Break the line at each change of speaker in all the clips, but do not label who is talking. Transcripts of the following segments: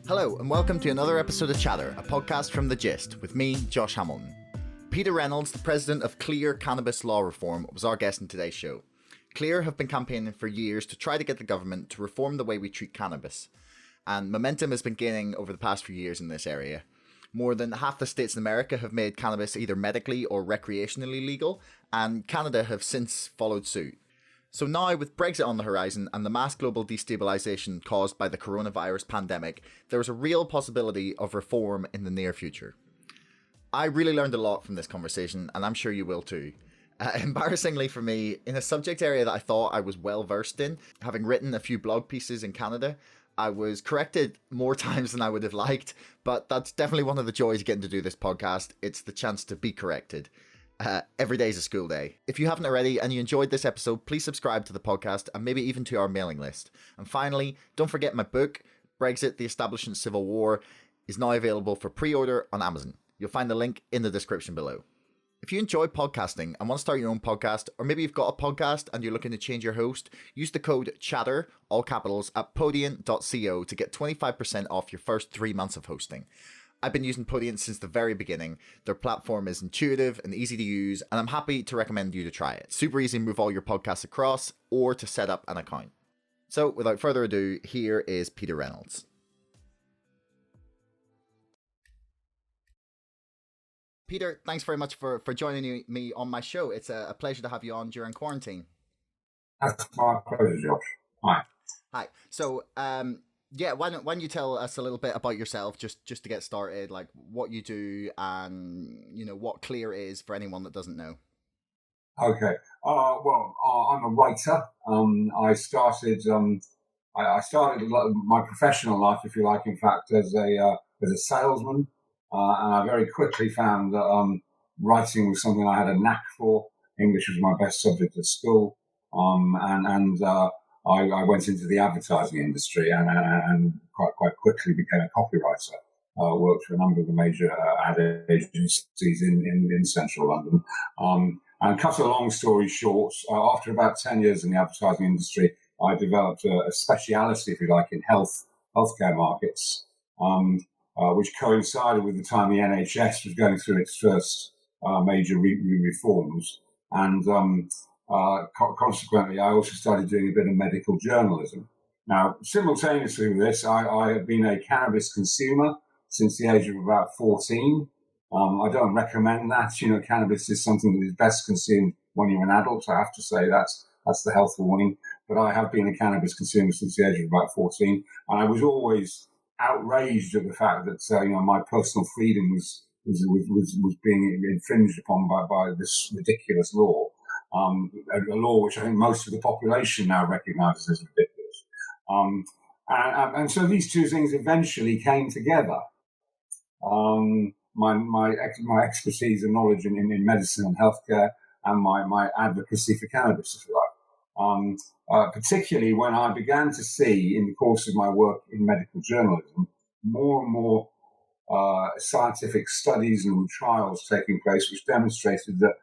Hello, and welcome to another episode of Chatter, a podcast from The Gist, with me, Josh Hamilton. Peter Reynolds, the president of Clear Cannabis Law Reform, was our guest in today's show. Clear have been campaigning for years to try to get the government to reform the way we treat cannabis, and momentum has been gaining over the past few years in this area. More than half the states in America have made cannabis either medically or recreationally legal, and Canada have since followed suit. So now, with Brexit on the horizon and the mass global destabilisation caused by the coronavirus pandemic, there is a real possibility of reform in the near future. I really learned a lot from this conversation, and I'm sure you will too. Embarrassingly for me, in a subject area that I thought I was well versed in, having written a few blog pieces in Canada, I was corrected more times than I would have liked, but that's definitely one of the joys of getting to do this podcast. It's the chance to be corrected. Every day is a school day. If you haven't already and you enjoyed this episode, please subscribe to the podcast and maybe even to our mailing list. And finally, don't forget my book, Brexit, the Establishment Civil War, is now available for pre-order on Amazon. You'll find the link in the description below. If you enjoy podcasting and want to start your own podcast, or maybe you've got a podcast and you're looking to change your host, use the code CHATTER, all capitals, at podiant.co to get 25% off your first 3 months of hosting. I've been using Podiant since the very beginning. Their platform is intuitive and easy to use, and I'm happy to recommend you to try it. Super easy to move all your podcasts across or to set up an account. So without further ado, here is Peter Reynolds. Peter, thanks very much for joining me on my show. It's a pleasure to have you on during quarantine.
That's my pleasure, Josh. Hi.
Hi. So, why don't you tell us a little bit about yourself, just to get started, like what you do and, what Clear is for anyone that doesn't know.
Okay. I'm a writer. I started my professional life, if you like, in fact, as a salesman. And I very quickly found that writing was something I had a knack for. English was my best subject at school. I went into the advertising industry and quite quickly became a copywriter. Worked for a number of the major ad agencies in central London. And cut a long story short, after about 10 years in the advertising industry, I developed a speciality, if you like, in healthcare markets, which coincided with the time the NHS was going through its first major reforms. And consequently, I also started doing a bit of medical journalism. Now, simultaneously with this, I have been a cannabis consumer since the age of about 14. I don't recommend that. Cannabis is something that is best consumed when you're an adult. I have to say that's the health warning. But I have been a cannabis consumer since the age of about 14. And I was always outraged at the fact that, my personal freedom was being infringed upon by this ridiculous law. A law which I think most of the population now recognises as ridiculous. And so these two things eventually came together. My expertise and knowledge in medicine and healthcare, and my advocacy for cannabis, if you like. Particularly when I began to see, in the course of my work in medical journalism, more and more scientific studies and trials taking place, which demonstrated that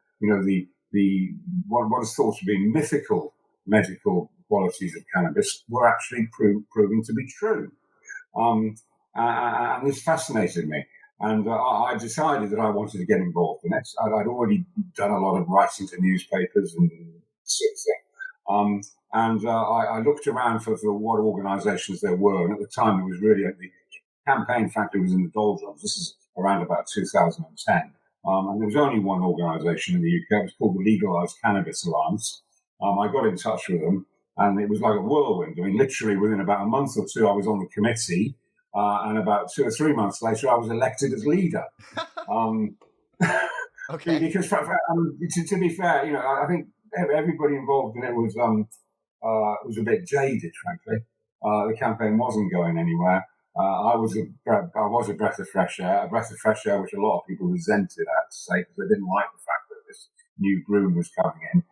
what is thought to be mythical medical qualities of cannabis were actually proven to be true. And this fascinated me. And I decided that I wanted to get involved in it. I'd already done a lot of writing to newspapers and sort of thing. I looked around for what organisations there were. And at the time, it was really the campaign, frankly, was in the doldrums. This is around about 2010. And there was only one organisation in the UK. It was called the Legalisation Cannabis Alliance. I got in touch with them, and it was like a whirlwind. I mean, literally within about a month or two, I was on the committee, and about 2 or 3 months later, I was elected as leader.
Okay.
Because to be fair, I think everybody involved in it was a bit jaded, frankly. The campaign wasn't going anywhere. I was a breath of fresh air, which a lot of people resented, I have to say, because they didn't like the fact that this new groom was coming in.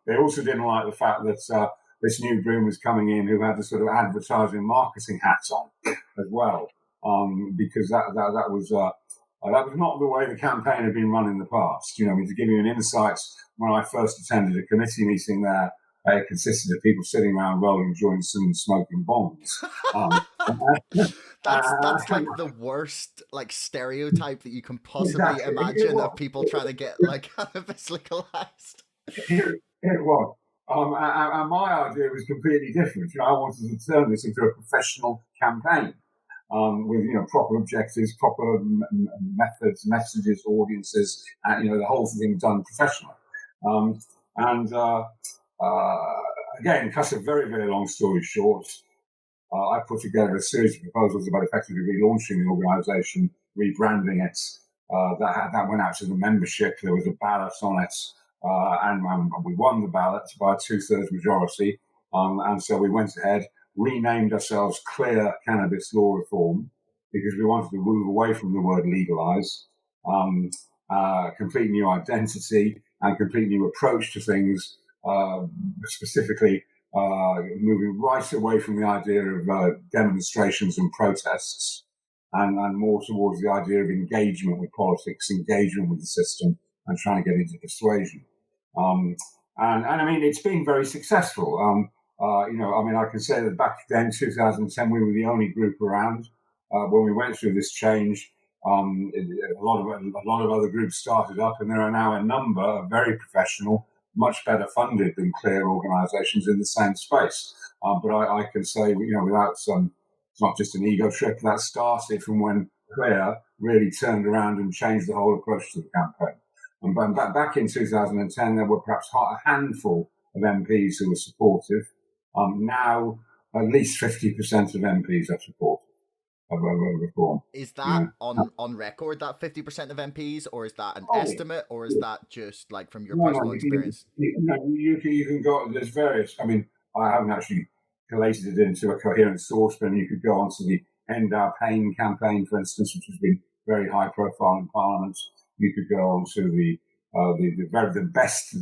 They also didn't like the fact that this new groom was coming in who had the sort of advertising marketing hats on as well, because that was not the way the campaign had been run in the past. To give you an insight, when I first attended a committee meeting there, it consisted of people sitting around rolling joints and smoking bongs.
That's like the worst like stereotype that you can possibly
Exactly. It
imagine of
was.
people trying to get like cannabis legalized.
It was. And my idea was completely different. I wanted to turn this into a professional campaign with proper objectives, proper methods, messages, audiences, and the whole thing done professionally. And again, cut a very, very long story short, I put together a series of proposals about effectively relaunching the organisation, rebranding it. That went out to the membership. There was a ballot on it, and we won the ballot by a 2/3 majority. And so we went ahead, renamed ourselves Clear Cannabis Law Reform, because we wanted to move away from the word legalise, complete new identity and complete new approach to things, specifically moving right away from the idea of demonstrations and protests and more towards the idea of engagement with politics, engagement with the system, and trying to get into persuasion. And I mean, it's been very successful. I can say that back then, 2010, we were the only group around. When we went through this change, a lot of other groups started up, and there are now a number of very professional, much better funded than Clear organisations in the same space. But I can say, without it's not just an ego trip, that started from when Clear really turned around and changed the whole approach to the campaign. And back in 2010, there were perhaps a handful of MPs who were supportive. Now, at least 50% of MPs are supportive of reform.
Is that on record, that 50% of MPs, or is that an estimate, or is that just like from your personal experience?
You can go, there's various, I haven't actually collated it into a coherent source, but you could go onto the End Our Pain campaign, for instance, which has been very high profile in Parliament. You could go on to the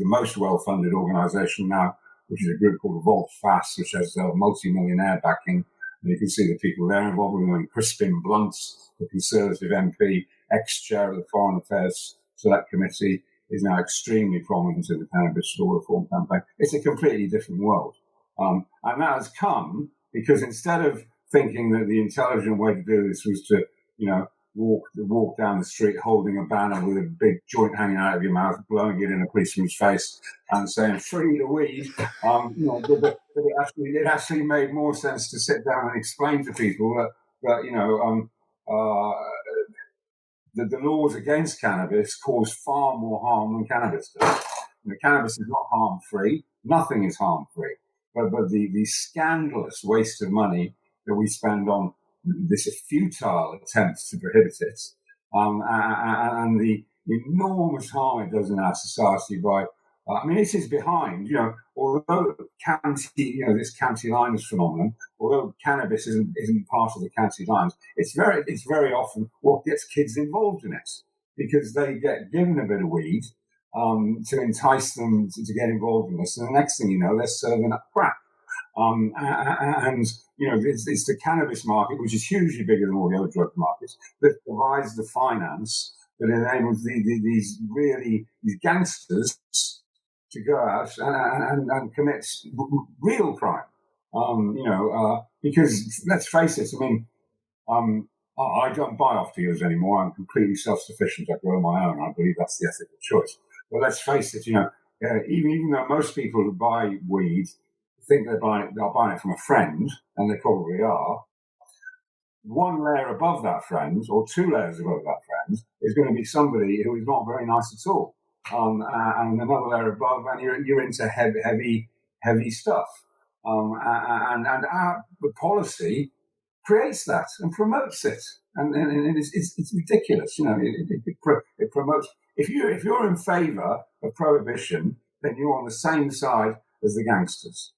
most well-funded organisation now, which is a group called Volt Fast, which has multi-millionaire backing. And you can see the people there involved with them. Crispin Blunt, the Conservative MP, ex-chair of the Foreign Affairs Select Committee, is now extremely prominent in the Cannabis Law Reform campaign. It's a completely different world. And that has come because instead of thinking that the intelligent way to do this was to, walk down the street holding a banner with a big joint hanging out of your mouth, blowing it in a policeman's face and saying, "Free the weed," it actually made more sense to sit down and explain to people that the laws against cannabis cause far more harm than cannabis does. Cannabis is not harm-free. Nothing is harm-free. But the scandalous waste of money that we spend on this futile attempt to prohibit it, and the enormous harm it does in our society by, it is behind, although this county lines phenomenon, although cannabis isn't part of the county lines, it's very often what gets kids involved in it, because they get given a bit of weed to entice them to get involved in this, and the next thing you know, they're serving up crack. It's the cannabis market, which is hugely bigger than all the other drug markets, that provides the finance that enables these gangsters to go out and commit real crime. Because let's face it, I don't buy off dealers anymore. I'm completely self-sufficient. I grow my own. I believe that's the ethical choice. But let's face it, even though most people who buy weed think they're buying it from a friend, and they probably are, one layer above that friend, or two layers above that friend, is going to be somebody who is not very nice at all. And another layer above, and you're into heavy stuff. And the policy creates that and promotes it, and it's ridiculous. It promotes. If you're in favour of prohibition, then you're on the same side as the gangsters.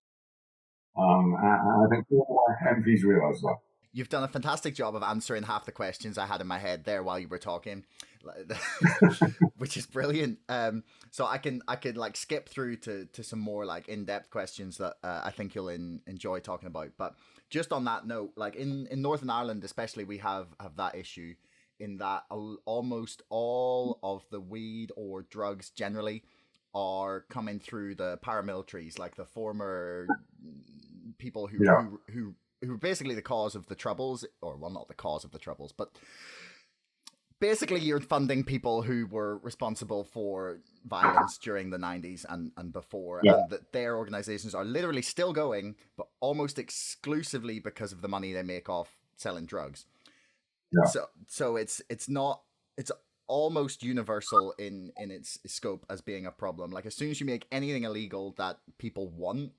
I think all MPs realise that.
You've done a fantastic job of answering half the questions I had in my head there while you were talking, which is brilliant. So I can like skip through to some more like in-depth questions that I think you'll enjoy talking about. But just on that note, like in Northern Ireland especially, we have that issue in that almost all of the weed or drugs generally are coming through the paramilitaries, like the former people who who were basically the cause of the troubles, or well, not the cause of the troubles, but basically you're funding people who were responsible for violence during the 90s and before,
Yeah.
and that their organizations are literally still going, but almost exclusively because of the money they make off selling drugs.
Yeah.
So it's almost universal in its scope as being a problem. Like, as soon as you make anything illegal that people want,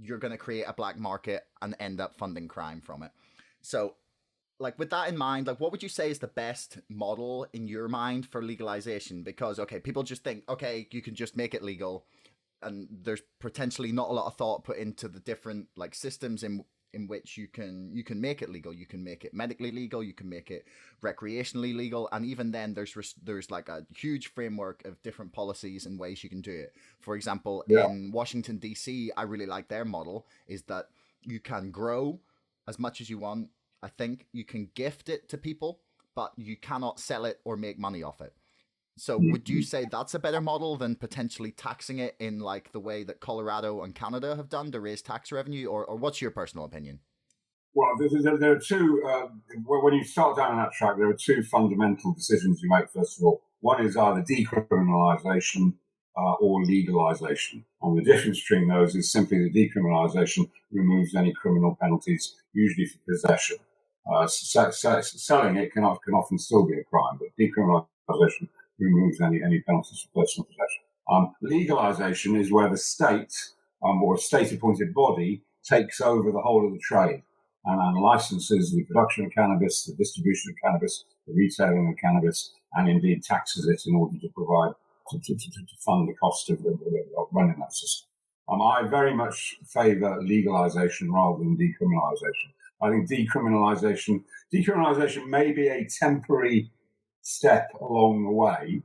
you're going to create a black market and end up funding crime from it. So, like, with that in mind, like, what would you say is the best model in your mind for legalization? Because, okay, people just think, okay, you can just make it legal, and there's potentially not a lot of thought put into the different, like, systems in which you can make it legal. You can make it medically legal, you can make it recreationally legal, and even then there's like a huge framework of different policies and ways you can do it. For example, in Washington DC, I really like their model, is that you can grow as much as you want. I think you can gift it to people, but you cannot sell it or make money off it. So would you say that's a better model than potentially taxing it in like the way that Colorado and Canada have done to raise tax revenue? Or what's your personal opinion?
Well, there are two, when you start down that track, there are two fundamental decisions you make, first of all. One is either decriminalisation or legalisation. And the difference between those is simply that decriminalisation removes any criminal penalties, usually for possession. Selling it can often still be a crime, but decriminalisation removes any penalties for personal possession. Legalisation is where the state or a state-appointed body takes over the whole of the trade and licenses the production of cannabis, the distribution of cannabis, the retailing of cannabis, and indeed taxes it in order to provide to fund the cost of running that system. I very much favour legalisation rather than decriminalisation. I think decriminalisation may be a temporary step along the way,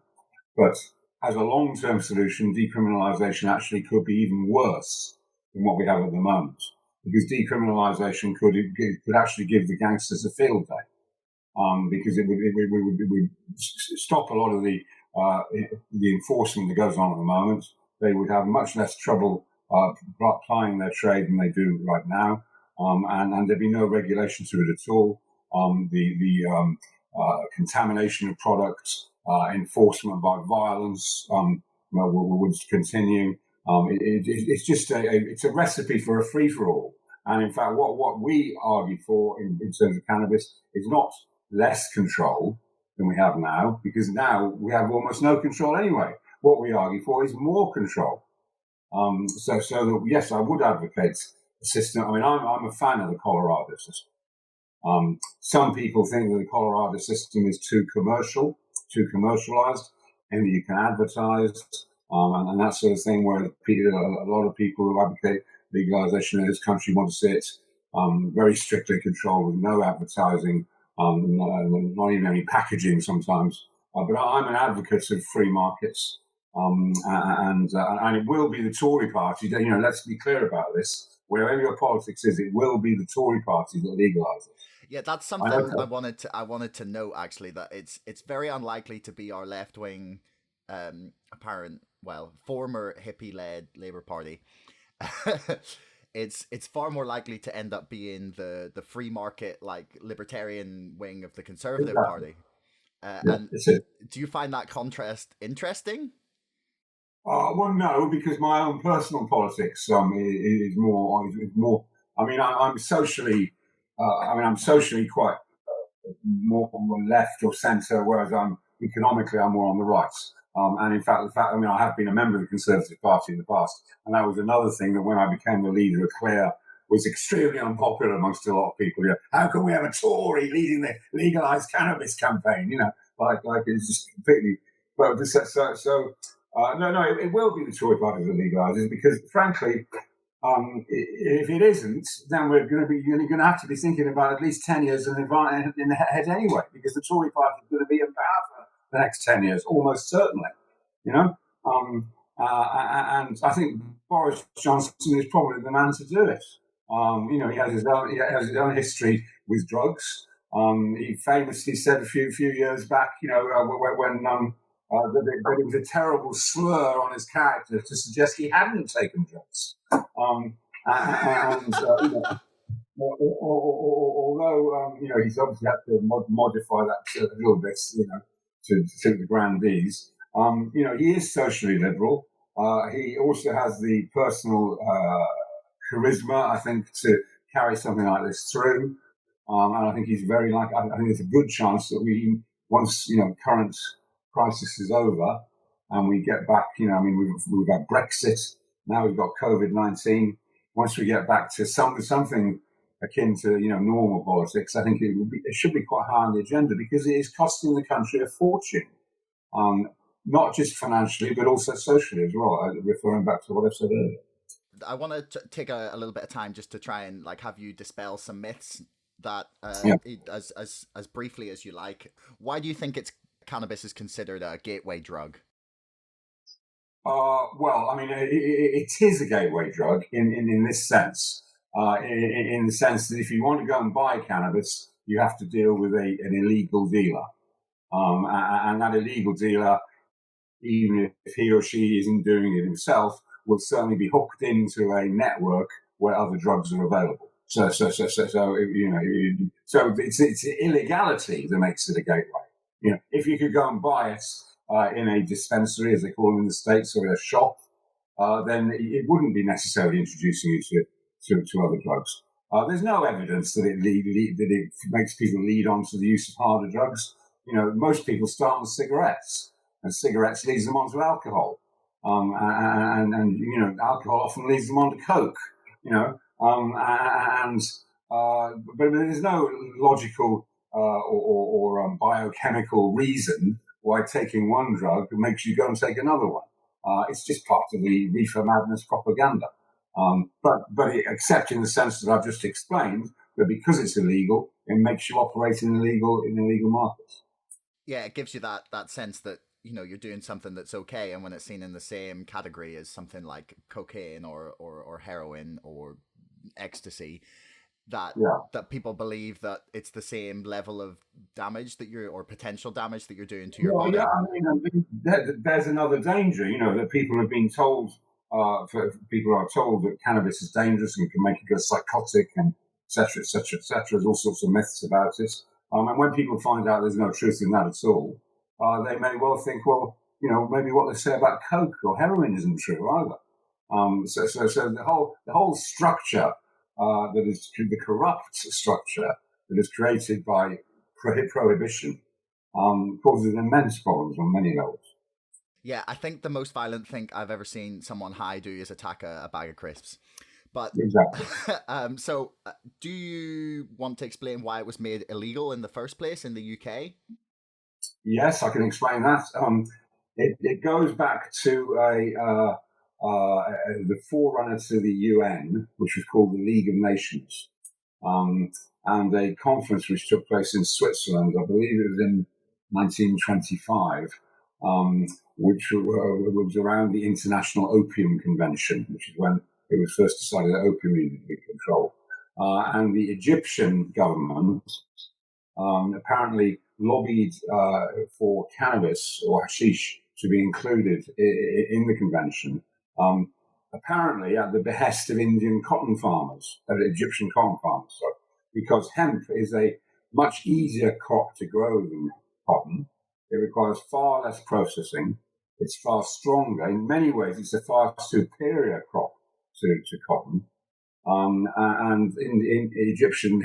but as a long-term solution, decriminalisation actually could be even worse than what we have at the moment, because decriminalisation could actually give the gangsters a field day, because it would stop a lot of the enforcement that goes on at the moment. They would have much less trouble plying their trade than they do right now, and there'd be no regulation to it at all. The contamination of products, enforcement by violence would continue. It's just it's a recipe for a free-for-all. And in fact, what we argue for in terms of cannabis is not less control than we have now, because now we have almost no control anyway. What we argue for is more control. So that, yes, I would advocate a system. I mean, I'm a fan of the Colorado system. Some people think that the Colorado system is too commercialized, and that you can advertise and that sort of thing, where a lot of people who advocate legalization in this country want to see it very strictly controlled with no advertising, not even any packaging sometimes. But I'm an advocate of free markets, and it will be the Tory party. Let's be clear about this. Wherever your politics is, it will be the Tory party that legalises.
Yeah, that's something I wanted to note, actually, that it's very unlikely to be our left wing, former hippie led Labour Party. It's far more likely to end up being the free market, like, libertarian wing of the Conservative Party. And do you find that contrast interesting?
Well, no, because my own personal politics is more. I mean, I'm socially. I'm socially quite more left or centre, whereas I'm more on the right. And in fact, I have been a member of the Conservative Party in the past, and that was another thing that when I became the leader of Clare was extremely unpopular amongst a lot of people. How can we have a Tory leading the legalised cannabis campaign? Like it's just completely. But no, it will be the Tory party that legalises, because frankly, if it isn't, then you're going to have to be thinking about at least 10 years in the head anyway, because the Tory party is going to be in power for the next 10 years, almost certainly. And I think Boris Johnson is probably the man to do it. He has his own history with drugs. He famously said a few years back, when that it was a terrible slur on his character to suggest he hadn't taken drugs. Although he's obviously had to modify that a little bit, to suit the grandees. He is socially liberal. He also has the personal charisma, I think, to carry something like this through. And I think he's very like. I think there's a good chance that once current crisis is over, and we get back. We've got Brexit. Now we've got COVID-19. Once we get back to something akin to normal politics, I think it should be quite high on the agenda because it is costing the country a fortune, not just financially but also socially as well. Referring back to what I said earlier.
I want to take a little bit of time just to try and have you dispel some myths that as briefly as you like. Why do you think cannabis is considered a gateway drug?
Well, I mean, it is a gateway drug in this sense. In the sense that if you want to go and buy cannabis, you have to deal with an illegal dealer. And that illegal dealer, even if he or she isn't doing it himself, will certainly be hooked into a network where other drugs are available. So it's illegality that makes it a gateway. If you could go and buy it in a dispensary, as they call them in the States, or in a shop, then it wouldn't be necessarily introducing you to other drugs. There's no evidence that it makes people lead on to the use of harder drugs. Most people start with cigarettes, and cigarettes leads them on to alcohol. And alcohol often leads them on to coke. But there's no logical or biochemical reason why taking one drug makes you go and take another one. It's just part of the reefer madness propaganda. Except in the sense that I've just explained, that because it's illegal, it makes you operate in illegal markets.
Yeah, it gives you that sense that you're doing something that's okay, and when it's seen in the same category as something like cocaine or heroin or ecstasy, that people believe that it's the same level of damage or potential damage that you're doing to your body.
Yeah, I mean, there's another danger, that people have been told. People are told that cannabis is dangerous and can make you go psychotic, and etc., etc., etc. There's all sorts of myths about it. And when people find out there's no truth in that at all, they may well think, well, maybe what they say about coke or heroin isn't true either. So the whole structure that is the corrupt structure that is created by prohibition causes immense problems on many levels.
Yeah, I think the most violent thing I've ever seen someone high do is attack a bag of crisps. But
exactly.
So do you want to explain why it was made illegal in the first place in the UK?
Yes, I can explain that. It goes back to the forerunner to the UN, which was called the League of Nations, and a conference which took place in Switzerland. I believe it was in 1925. Which was around the International Opium Convention, which is when it was first decided that opium needed to be controlled. And the Egyptian government apparently lobbied for cannabis or hashish to be included in the convention, apparently at the behest of Egyptian cotton farmers, because hemp is a much easier crop to grow than cotton. It requires far less processing. It's far stronger. In many ways, it's a far superior crop to cotton. And in Egyptian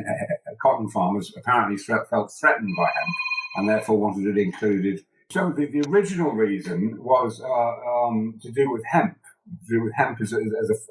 cotton farmers apparently felt threatened by hemp and therefore wanted it included. So the original reason was to do with hemp, as a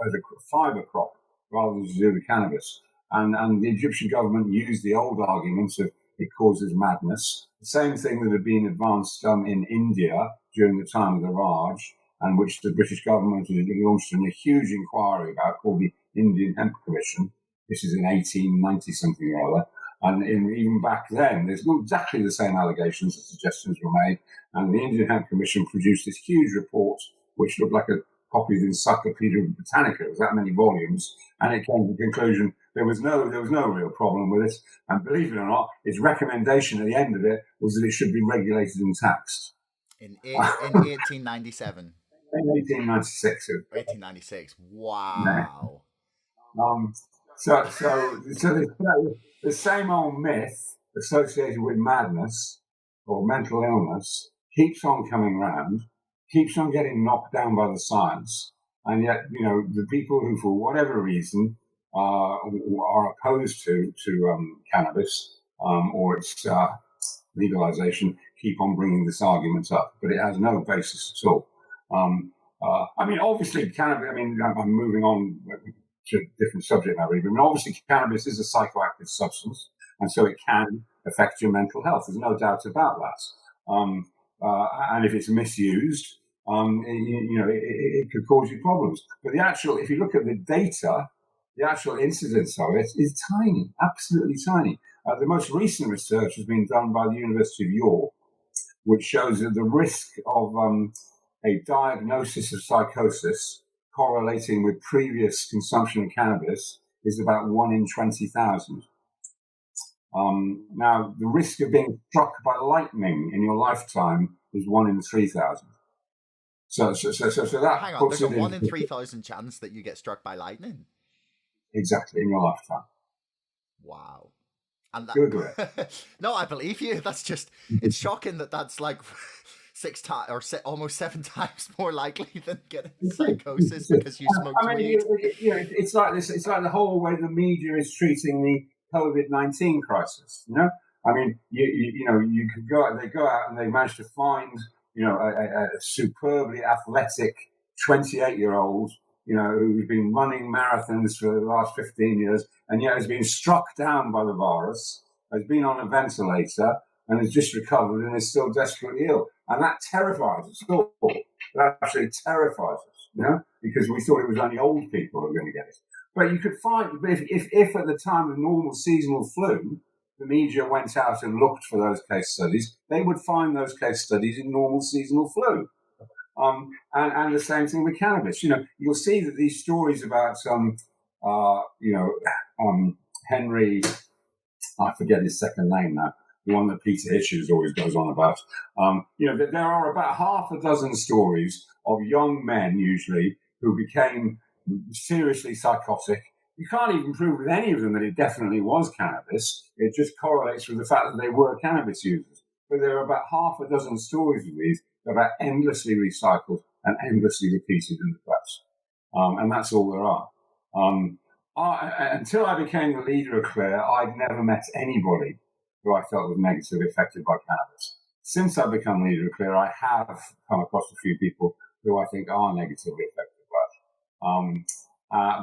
fibre crop rather than to do with cannabis. And the Egyptian government used the old arguments of it causes madness. The same thing that had been advanced in India during the time of the Raj, and which the British government had launched a huge inquiry about, called the Indian Hemp Commission. This is in 1890 something or other. And even back then, there's not exactly the same allegations and suggestions were made. And the Indian Hemp Commission produced this huge report, which looked like a copy of the Encyclopedia Britannica. It was that many volumes, and it came to the conclusion there was no real problem with it. And believe it or not, its recommendation at the end of it was that it should be regulated and taxed.
In 1897.
In 1896.
1896. Wow.
So the same old myth associated with madness or mental illness keeps on coming round, keeps on getting knocked down by the science, and yet the people who, for whatever reason, are opposed to cannabis or its legalization keep on bringing this argument up, but it has no basis at all. Obviously, cannabis. I'm moving on to a different subject now, really. Obviously, cannabis is a psychoactive substance, and so it can affect your mental health. There's no doubt about that. And if it's misused, it could cause you problems. But if you look at the data, the actual incidence of it is tiny, absolutely tiny. The most recent research has been done by the University of York, which shows that the risk of a diagnosis of psychosis correlating with previous consumption of cannabis is about 1 in 20,000. Now, the risk of being struck by lightning in your lifetime is 1 in 3,000. So that
hang on, there's a 1 in 3,000 chance that you get struck by lightning?
Exactly, in your lifetime.
Wow. And
Google it.
No, I believe you. That's just, it's shocking that's like 6 times or almost 7 times more likely than getting psychosis because you smoked weed.
It's like this. It's like the whole way the media is treating the COVID-19 crisis. You could go out. They go out and they manage to find a superbly athletic 28-year-old who's been running marathons for the last 15 years and yet has been struck down by the virus, has been on a ventilator and has just recovered and is still desperately ill. And that terrifies us all. That actually terrifies us, because we thought it was only old people who were going to get it. But you could find, if at the time of normal seasonal flu, the media went out and looked for those case studies, they would find those case studies in normal seasonal flu. And the same thing with cannabis. You'll see that these stories about Henry, I forget his second name now, the one that Peter Hitchens always goes on about. There are about half a dozen stories of young men, usually, who became seriously psychotic. You can't even prove with any of them that it definitely was cannabis. It just correlates with the fact that they were cannabis users. But there are about half a dozen stories of these that are endlessly recycled and endlessly repeated in the press. And that's all there are. Until I became the leader of Clear, I'd never met anybody who I felt was negatively affected by cannabis. Since I've become leader of Clear, I have come across a few people who I think are negatively affected by it.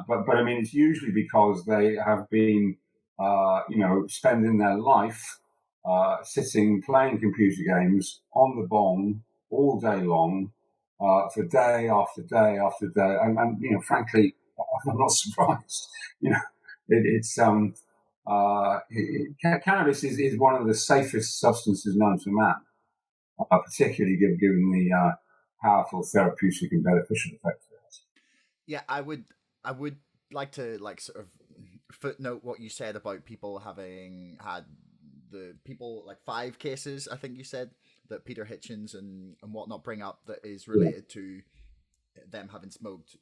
But it's usually because they have been, spending their life sitting, playing computer games on the bong all day long, for day after day after day. And frankly, I'm not surprised. Cannabis is one of the safest substances known to man, particularly given the powerful therapeutic and beneficial effects it has.
Yeah, I would like to sort of footnote what you said about people having had the people 5 cases, I think you said, that Peter Hitchens and whatnot bring up that is related to them having smoked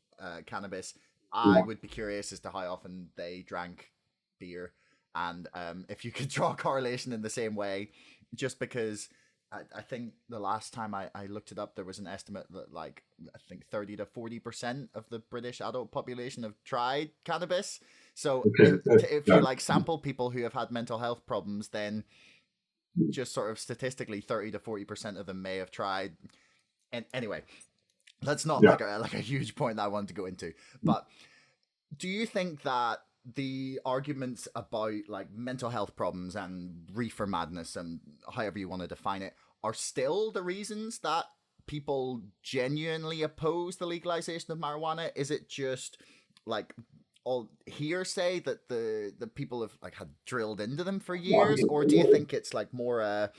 cannabis. I would be curious as to how often they drank beer, and if you could draw a correlation in the same way, just because I think the last time I looked it up, there was an estimate that I think 30 to 40% of the British adult population have tried cannabis. So if you sample people who have had mental health problems, then just sort of statistically 30 to 40% of them may have tried. And anyway, that's not a huge point that I wanted to go into. But do you think that the arguments about mental health problems and reefer madness and however you want to define it are still the reasons that people genuinely oppose the legalization of marijuana? Is it just all hearsay that the people have had drilled into them for years, or do you think it's more a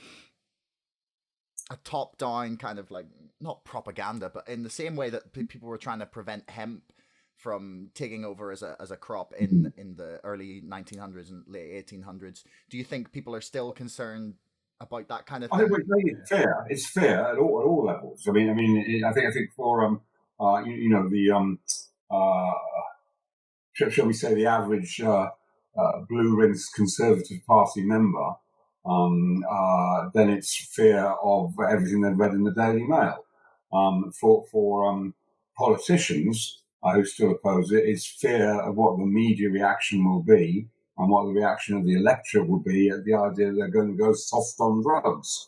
top down kind of not propaganda, but in the same way that people were trying to prevent hemp from taking over as a crop in the early 1900s and late 1800s? Do you think people are still concerned about that kind of thing?
I think it's fair. It's fair at all levels. I think for shall we say, the average blue-rinsed Conservative Party member, then it's fear of everything they've read in the Daily Mail. For politicians who still oppose it, it's fear of what the media reaction will be and what the reaction of the electorate will be at the idea that they're going to go soft on drugs.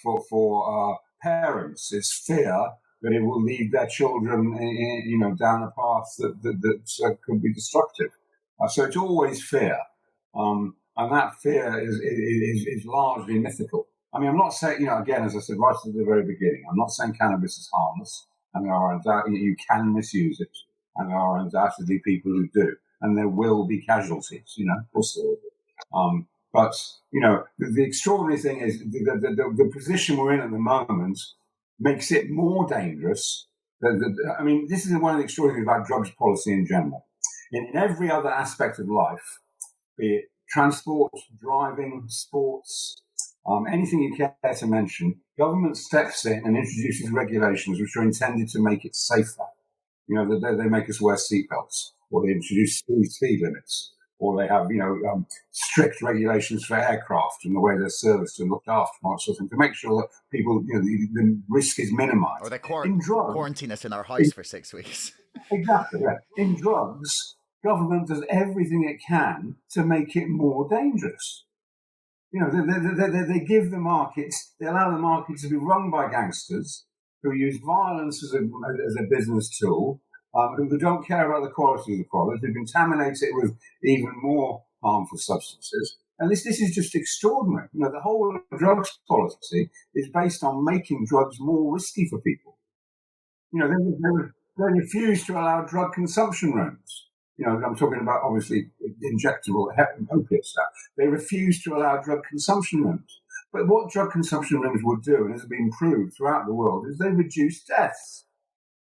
For parents, it's fear that it will lead their children, down a path that could be destructive. So it's always fear, and that fear is largely mythical. I mean, I'm not saying, again, as I said right at the very beginning, I'm not saying cannabis is harmless, and there are undoubtedly, you can misuse it, and there are undoubtedly people who do, and there will be casualties, of course there will be. But, the extraordinary thing is the position we're in at the moment makes it more dangerous. This is one of the extraordinary things about drugs policy in general. In every other aspect of life, be it transport, driving, sports, anything you care to mention, government steps in and introduces regulations which are intended to make it safer. They make us wear seatbelts, or they introduce speed limits, or they have, strict regulations for aircraft and the way they're serviced and looked after, and all sorts of things, to make sure that people, the risk is minimised.
Or they quarantine us in our house for 6 weeks.
Exactly, yeah. In drugs, government does everything it can to make it more dangerous. They give the markets, they allow the market to be run by gangsters who use violence as a business tool, who don't care about the quality of the product, who contaminate it with even more harmful substances. And this is just extraordinary. The whole drugs policy is based on making drugs more risky for people. They refuse to allow drug consumption rooms. I'm talking about, obviously, injectable opiate stuff. They refuse to allow drug consumption rooms. But what drug consumption rooms would do, and has been proved throughout the world, is they reduce deaths.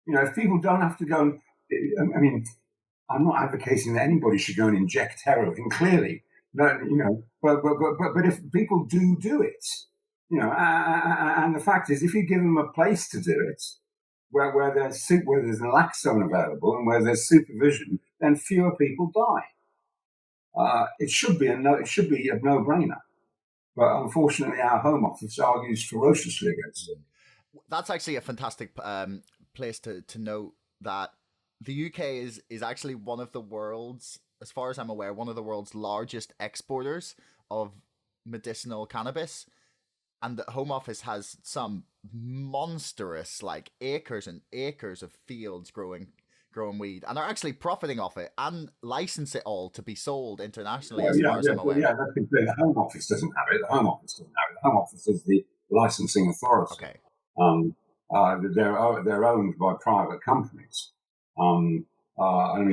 If people don't have to go and, I'm not advocating that anybody should go and inject heroin, clearly. But if people do it, and the fact is, if you give them a place to do it, where there's naloxone available and where there's supervision, then fewer people die. It should be a no-brainer. But unfortunately, our Home Office argues ferociously against it.
That's actually a fantastic place to note that the UK is actually one of the world's, as far as I'm aware, one of the world's largest exporters of medicinal cannabis. And the Home Office has some monstrous, acres and acres of fields growing weed, and are actually profiting off it and license it all to be sold internationally, as far as I'm aware.
Yeah, that's the thing. The Home Office doesn't have it. The Home Office is the licensing authority.
Okay.
They're owned by private companies.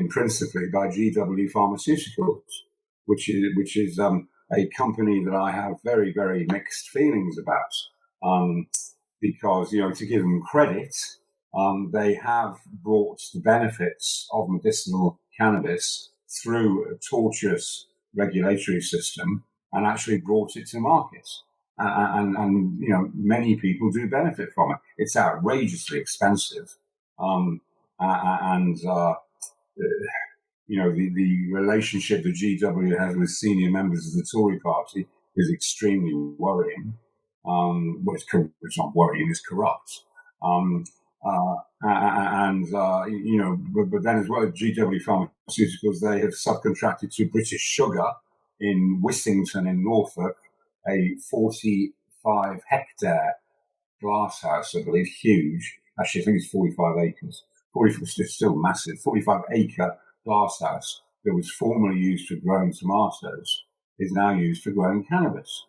Principally by GW Pharmaceuticals, which is a company that I have very, very mixed feelings about, because, to give them credit, they have brought the benefits of medicinal cannabis through a tortuous regulatory system and actually brought it to market. And many people do benefit from it. It's outrageously expensive. The relationship that GW has with senior members of the Tory party is extremely worrying. It's not worrying, it's corrupt. But then as well as GW Pharmaceuticals, they have subcontracted to British Sugar in Wissington in Norfolk a 45-hectare glasshouse, I believe, huge. Actually, I think it's 45 acres. 40, still massive. 45-acre glasshouse that was formerly used for growing tomatoes is now used for growing cannabis.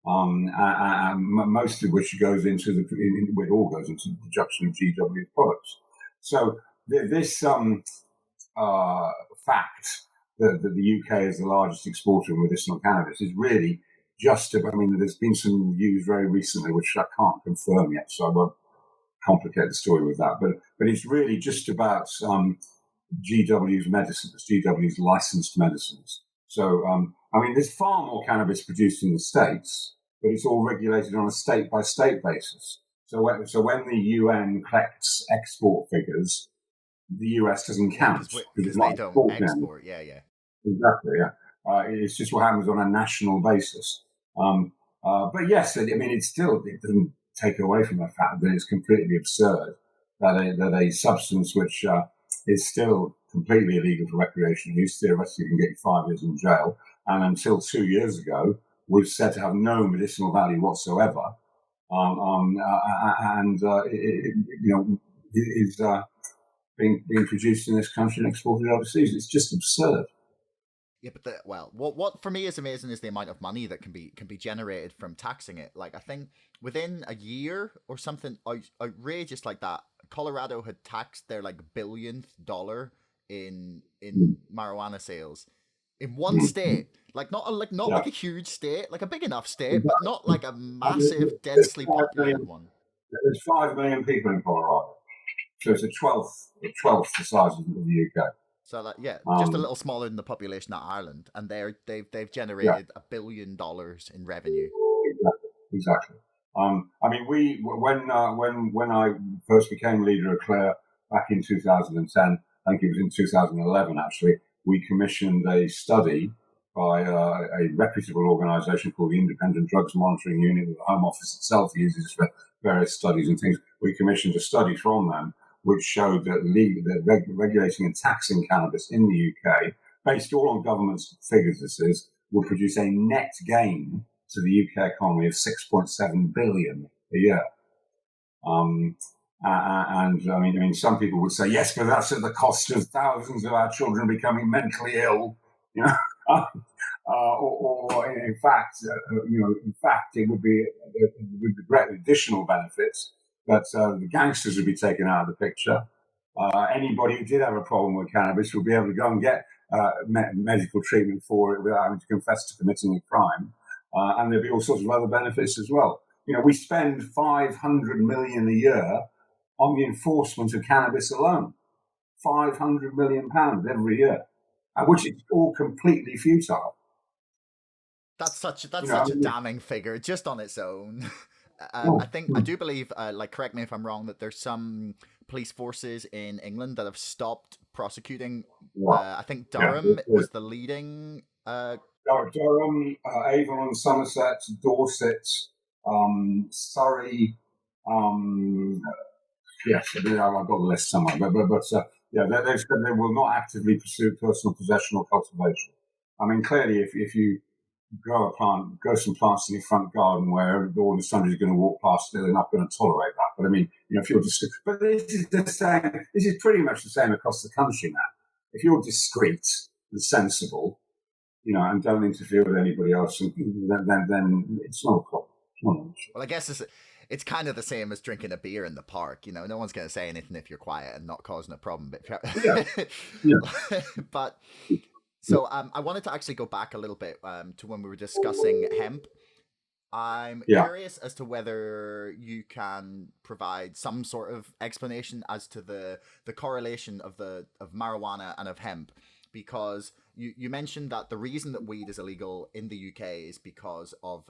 Most of which goes into it all goes into the production of GW products. So this fact that the UK is the largest exporter of medicinal cannabis is really just about, there's been some news very recently, which I can't confirm yet, so I won't complicate the story with that. But it's really just about GW's medicines, GW's licensed medicines. So, there's far more cannabis produced in the States, but it's all regulated on a state-by-state basis. So when the UN collects export figures, the US doesn't count because it's
because they
not
don't
export now.
export. Yeah, yeah.
Exactly, yeah. It's just what happens on a national basis. But yes, I mean, it doesn't take away from the fact that it's completely absurd that a substance which is still completely illegal for recreational use, theoretically can get you 5 years in jail, and until 2 years ago was said to have no medicinal value whatsoever, is being produced in this country and exported overseas. It's just absurd.
Yeah, but what for me is amazing is the amount of money that can be generated from taxing it. Like I think within a year or something outrageous like that, Colorado had taxed their like billionth dollar in marijuana sales in one state. Like not like a huge state, like a big enough state, but not like a massive, densely populated one.
There's 5 million people in Colorado, so it's a twelfth the size of the UK.
So that just a little smaller than the population of Ireland, and they've generated $1 billion in revenue.
Exactly. I mean, when I first became leader of CLEAR back in 2010, I think it was in 2011 actually, we commissioned a study by a reputable organisation called the Independent Drugs Monitoring Unit, that the Home Office itself uses for various studies and things. We commissioned a study from them which showed that regulating and taxing cannabis in the UK, based all on government's figures, this is, will produce a net gain to the UK economy of 6.7 billion a year. And I mean, some people would say, yes, but that's at the cost of thousands of our children becoming mentally ill, you know. Or in fact, it would be with the great additional benefits that the gangsters would be taken out of the picture. Anybody who did have a problem with cannabis would be able to go and get medical treatment for it without having to confess to committing a crime. And there'd be all sorts of other benefits as well. You know, we spend $500 million a year on the enforcement of cannabis alone. £500 million every year, which is all completely futile.
That's such a damning figure just on its own. I do believe, correct me if I'm wrong, that there's some police forces in England that have stopped prosecuting. I think Durham was the leading.
Durham, Avon, Somerset, Dorset, Surrey. Yes, I've got the list somewhere, but they've said they will not actively pursue personal possession or cultivation. I mean, clearly, if you grow some plants in your front garden where all the somebody's going to walk past, they're not going to tolerate that. But I mean, if you're but this is the same. This is pretty much the same across the country now. If you're discreet and sensible, and don't interfere with anybody else, then it's not a problem. It's not an issue.
Well, I guess it's kind of the same as drinking a beer in the park. No one's going to say anything if you're quiet and not causing a problem. But so I wanted to actually go back a little bit to when we were discussing hemp. I'm curious as to whether you can provide some sort of explanation as to the correlation of marijuana and of hemp, because you mentioned that the reason that weed is illegal in the UK is because of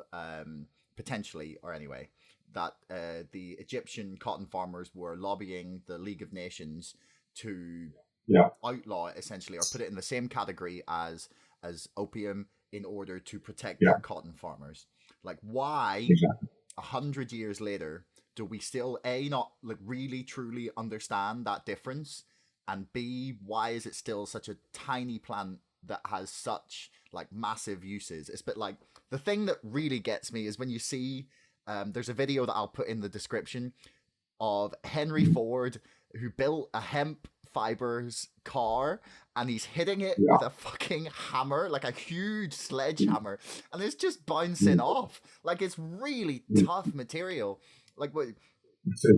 potentially, or anyway, that the Egyptian cotton farmers were lobbying the League of Nations to outlaw it essentially, or put it in the same category as opium in order to protect their cotton farmers. Like, why 100 years later do we still not really truly understand that difference, and B, why is it still such a tiny plant that has such massive uses? It's a bit like, the thing that really gets me is when you see there's a video that I'll put in the description of Henry Ford, who built a hemp fibers car, and he's hitting it with a fucking hammer, like a huge sledgehammer, and it's just bouncing off. Like, it's really tough material. Like,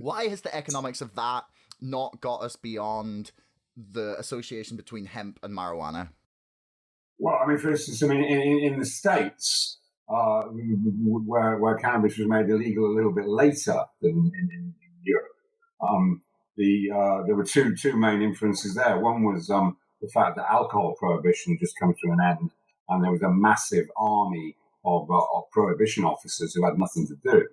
why has the economics of that not got us beyond the association between hemp and marijuana?
Well, I mean, for instance, in the States, where cannabis was made illegal a little bit later than in Europe, there were two main influences there. One was the fact that alcohol prohibition had just come to an end, and there was a massive army of prohibition officers who had nothing to do,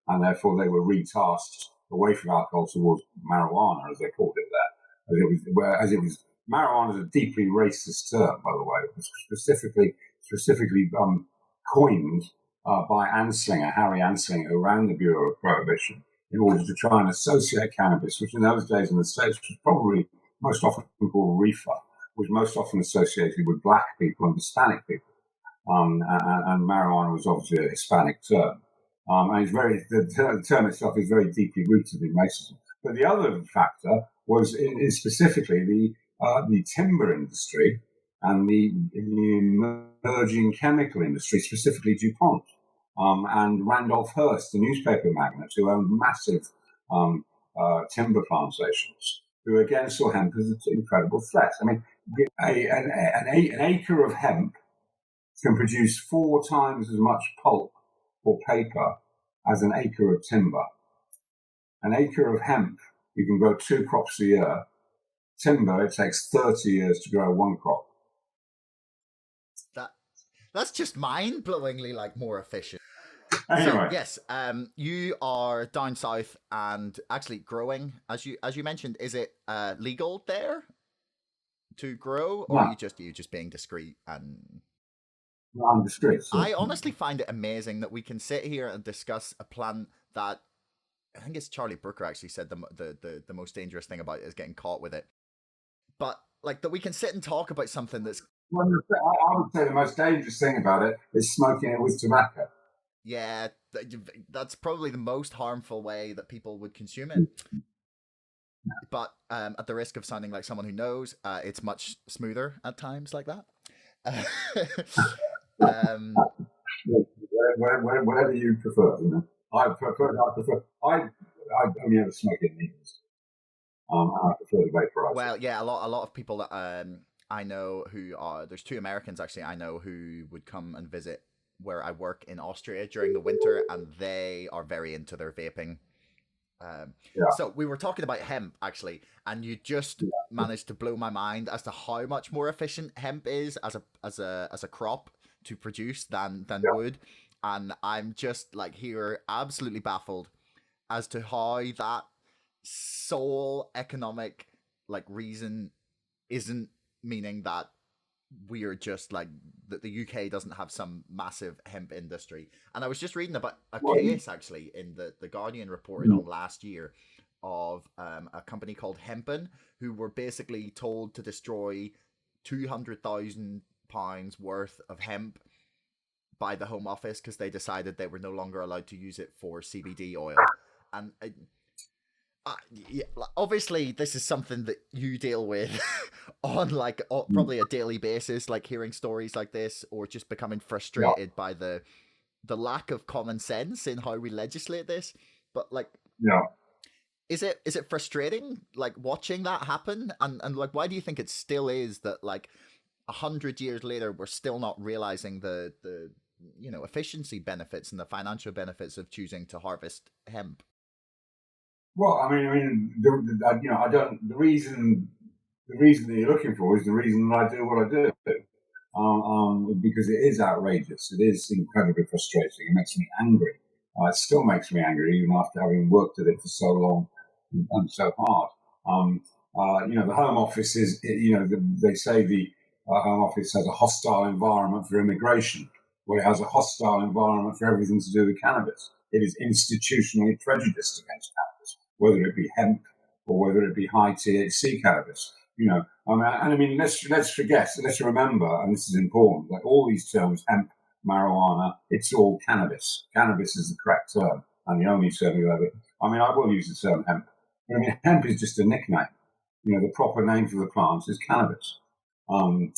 and therefore they were retasked away from alcohol towards marijuana, as they called it there. as it was. Marijuana is a deeply racist term, by the way. It was specifically coined by Anslinger, Harry Anslinger, who ran the Bureau of Prohibition, in order to try and associate cannabis, which in those days in the States was probably most often called reefer, was most often associated with black people and Hispanic people. And marijuana was obviously a Hispanic term. And the term itself is very deeply rooted in racism. But the other factor was specifically the timber industry and the emerging chemical industry, specifically DuPont, and Randolph Hearst, the newspaper magnate who owned massive timber plantations, who again saw hemp as an incredible threat. I mean, an acre of hemp can produce 4 times as much pulp or paper as an acre of timber. An acre of hemp, you can grow 2 crops a year. Timber, it takes 30 years to grow 1 crop.
That's just mind-blowingly more efficient.
Anyway.
So, yes, you are down south and actually growing, as you mentioned. Is it legal there to grow, or
No.
are you just being discreet and?
No, I'm discreet. So.
I honestly find it amazing that we can sit here and discuss a plant that I think it's Charlie Brooker actually said the most dangerous thing about it is getting caught with it. But that we can sit and talk about something that's.
Well, I would say the most dangerous thing about it is smoking it with tobacco.
Yeah, that's probably the most harmful way that people would consume it. But at the risk of sounding like someone who knows, it's much smoother at times like that.
Whatever you prefer, I only ever smoke it in evenings. I prefer the vaporizer.
Well, yeah, a lot of people that I know there's 2 Americans actually I know who would come and visit where I work in Austria during the winter, and they are very into their vaping. So we were talking about hemp actually, and you just managed to blow my mind as to how much more efficient hemp is as a crop to produce than wood, and I'm just here absolutely baffled as to how that sole economic reason isn't meaning that we are just that the UK doesn't have some massive hemp industry. And I was just reading about a case actually in the Guardian reported on last year of a company called Hempen, who were basically told to destroy £200,000 worth of hemp by the Home Office because they decided they were no longer allowed to use it for CBD oil. And obviously this is something that you deal with on probably a daily basis, hearing stories like this, or just becoming frustrated by the lack of common sense in how we legislate this. But is it frustrating watching that happen, and why do you think it still is that 100 years later we're still not realizing the efficiency benefits and the financial benefits of choosing to harvest hemp?
Well, I mean, the reason that you're looking for is the reason that I do what I do. Because it is outrageous. It is incredibly frustrating. It makes me angry. It still makes me angry, even after having worked at it for so long and so hard. The Home Office is, they say the Home Office has a hostile environment for immigration. Well, it has a hostile environment for everything to do with cannabis. It is institutionally prejudiced against cannabis, whether it be hemp or whether it be high THC cannabis. Let's remember, and this is important, that all these terms, hemp, marijuana, it's all cannabis. Cannabis is the correct term and the only term you ever. I will use the term hemp. Hemp is just a nickname. The proper name for the plant is cannabis. And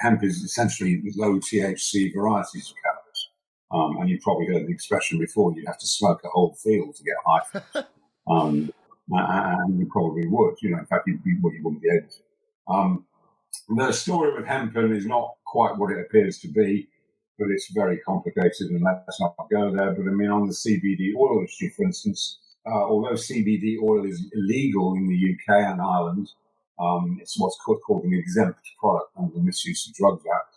hemp is essentially low THC varieties of cannabis. And you've probably heard the expression before, you have to smoke a whole field to get high. And you probably would. In fact, you wouldn't be able to. The story with hempen is not quite what it appears to be, but it's very complicated, and let's not go there. But on the CBD oil issue, for instance, although CBD oil is illegal in the UK and Ireland, it's what's called an exempt product under the Misuse of Drugs Act.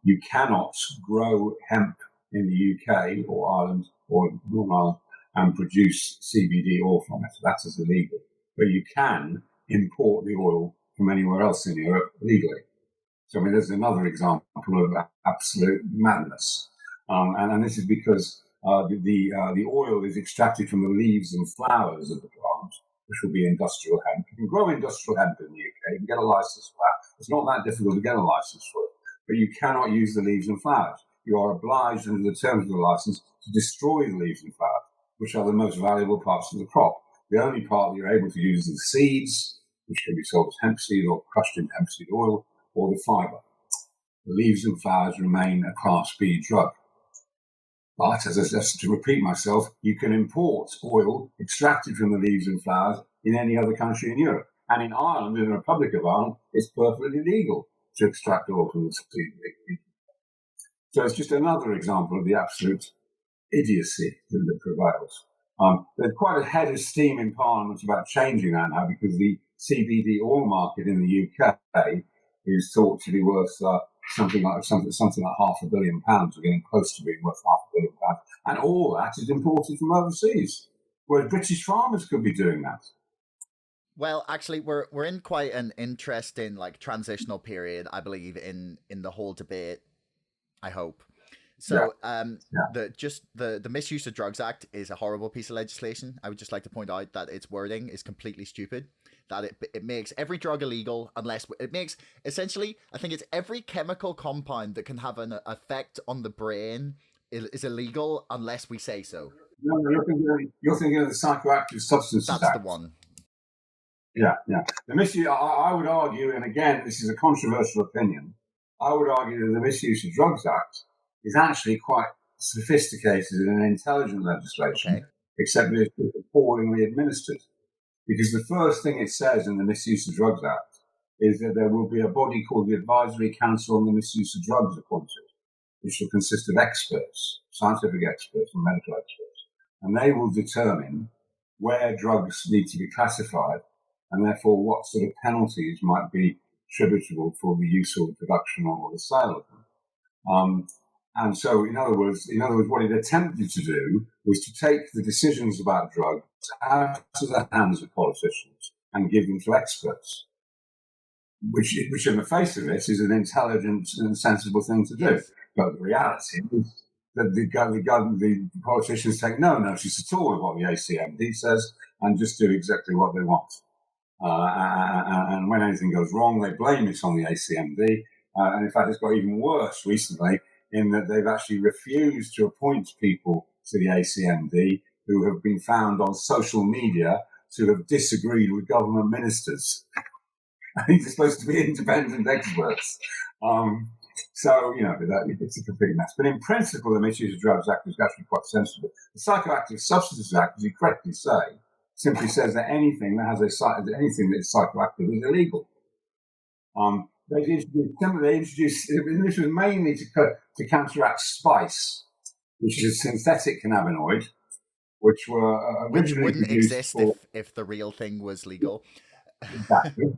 You cannot grow hemp in the UK or Ireland or Northern Ireland and produce CBD oil from it. That is illegal. but you can import the oil from anywhere else in Europe legally. So, I mean, there's another example of absolute madness. And this is because the oil is extracted from the leaves and flowers of the plant, which will be industrial hemp. You can grow industrial hemp in the UK. You can get a license for that. It's not that difficult to get a license for it. But you cannot use the leaves and flowers. You are obliged under the terms of the license to destroy the leaves and flowers, which are the most valuable parts of the crop. The only part that you're able to use is the seeds, which can be sold as hemp seed or crushed in hemp seed oil, or the fibre. The leaves and flowers remain a Class B drug. But, to repeat myself, you can import oil extracted from the leaves and flowers in any other country in Europe. And in Ireland, in the Republic of Ireland, it's perfectly legal to extract oil from the seed. So it's just another example of the absolute idiocy that prevails. There's quite a head of steam in Parliament about changing that now, because the CBD oil market in the UK is thought to be worth something like £500 million, or getting close to being worth £500 million, and all that is imported from overseas, whereas British farmers could be doing that.
Well, actually, we're in quite an interesting transitional period, I believe, in the whole debate. I hope. So, the Misuse of Drugs Act is a horrible piece of legislation. I would just like to point out that its wording is completely stupid. That it makes every drug illegal unless it makes, essentially, I think it's every chemical compound that can have an effect on the brain is illegal unless we say so.
No, you're thinking of the Psychoactive Substances Act.
That's the one.
Yeah. The misuse, I would argue, and again, this is a controversial opinion, I would argue that the Misuse of Drugs Act is actually quite sophisticated and intelligent legislation, except that it's appallingly administered. Because the first thing it says in the Misuse of Drugs Act is that there will be a body called the Advisory Council on the Misuse of Drugs appointed, which will consist of experts, scientific experts and medical experts. And they will determine where drugs need to be classified and therefore what sort of penalties might be attributable for the use or the production or the sale of them. And so, in other words, what it attempted to do was to take the decisions about drugs out of the hands of politicians and give them to experts, which in the face of it is an intelligent and sensible thing to do. Yes. But the reality is that the politicians take no notice at all of what the ACMD says and just do exactly what they want. And when anything goes wrong, they blame it on the ACMD. And in fact, it's got even worse recently in that they've actually refused to appoint people to the ACMD who have been found on social media to have disagreed with government ministers. I think they're supposed to be independent experts. So, it's a complete mess. But in principle, the Misuse of Drugs Act is actually quite sensible. The Psychoactive Substances Act, as you correctly say, simply says that anything that is psychoactive is illegal. They introduced, and this was mainly to counteract spice, which is a synthetic cannabinoid, which were originally
which wouldn't
produced
exist if the real thing was legal.